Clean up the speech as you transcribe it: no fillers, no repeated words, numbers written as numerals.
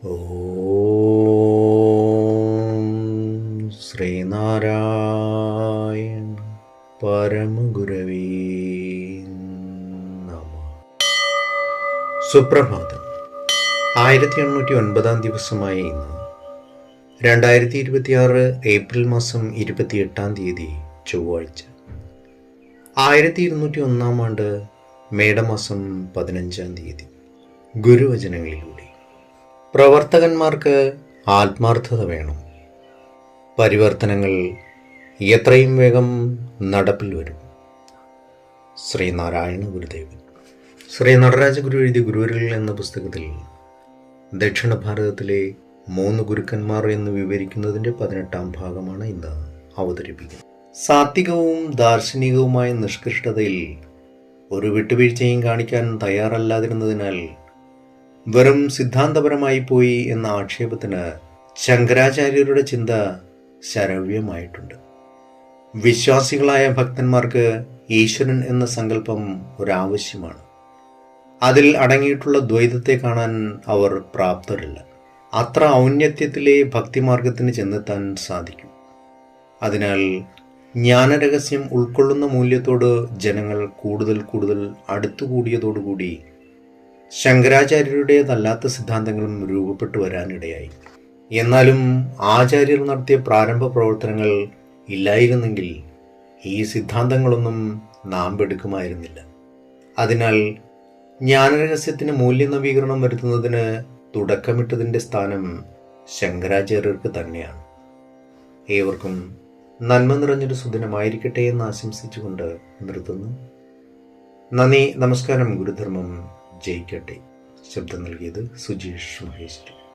ഓം ശ്രീനാരായണ പരമഗുരവേ നമഃ. സുപ്രഭാതം. 1809 ദിവസമായ ഇന്ന് 2026 ഏപ്രിൽ മാസം 28 ചൊവ്വാഴ്ച. 1201 ആണ്ട് മേടമാസം 15 ഗുരുവചനങ്ങളിലൂടെ. പ്രവർത്തകന്മാർക്ക് ആത്മാർത്ഥത വേണം. പരിവർത്തനങ്ങൾ എത്രയും വേഗം നടപ്പിൽ വരും. ശ്രീനാരായണ ഗുരുദേവൻ. ശ്രീ നടരാജ ഗുരു എഴുതിയ ഗുരുവിരൽ എന്ന പുസ്തകത്തിൽ ദക്ഷിണ ഭാരതത്തിലെ 3 ഗുരുക്കന്മാർ എന്ന് വിവരിക്കുന്നതിൻ്റെ 18ാം ഭാഗമാണ് ഇന്ന് അവതരിപ്പിക്കുന്നത്. സാത്വികവും ദാർശനികവുമായ നിഷ്കൃഷ്ടതയിൽ ഒരു വിട്ടുവീഴ്ചയും കാണിക്കാൻ തയ്യാറല്ലാതിരുന്നതിനാൽ വെറും സിദ്ധാന്തപരമായി പോയി എന്ന ആക്ഷേപത്തിന് ശങ്കരാചാര്യരുടെ ചിന്ത ശരവ്യമായിട്ടുണ്ട്. വിശ്വാസികളായ ഭക്തന്മാർക്ക് ഈശ്വരൻ എന്ന സങ്കല്പം ഒരാവശ്യമാണ്. അതിൽ അടങ്ങിയിട്ടുള്ള ദ്വൈതത്തെ കാണാൻ അവർ പ്രാപ്തരല്ല. അത്ര ഔന്നത്യത്തിലെ ഭക്തിമാർഗത്തിന് ചെന്നെത്താൻ സാധിക്കും. അതിനാൽ ജ്ഞാനരഹസ്യം ഉൾക്കൊള്ളുന്ന മൂല്യത്തോട് ജനങ്ങൾ കൂടുതൽ അടുത്തുകൂടിയതോടുകൂടി ശങ്കരാചാര്യരുടേതല്ലാത്ത സിദ്ധാന്തങ്ങളും രൂപപ്പെട്ടു വരാനിടയായി. എന്നാലും ആചാര്യർ നടത്തിയ പ്രാരംഭ പ്രവർത്തനങ്ങൾ ഇല്ലായിരുന്നെങ്കിൽ ഈ സിദ്ധാന്തങ്ങളൊന്നും നാമ്പെടുക്കുമായിരുന്നില്ല. അതിനാൽ ജ്ഞാനരഹസ്യത്തിന് മൂല്യനവീകരണം വരുത്തുന്നതിന് തുടക്കമിട്ടതിൻ്റെ സ്ഥാനം ശങ്കരാചാര്യർക്ക് തന്നെയാണ്. ഏവർക്കും നന്മ നിറഞ്ഞൊരു സുദിനമായിരിക്കട്ടെ എന്ന് ആശംസിച്ചുകൊണ്ട് നിർത്തുന്നു. നന്ദി, നമസ്കാരം. ഗുരുധർമ്മം ജയിക്കട്ടെ. ശബ്ദം നൽകിയത് സുജീഷ് മഹേശ്വരി.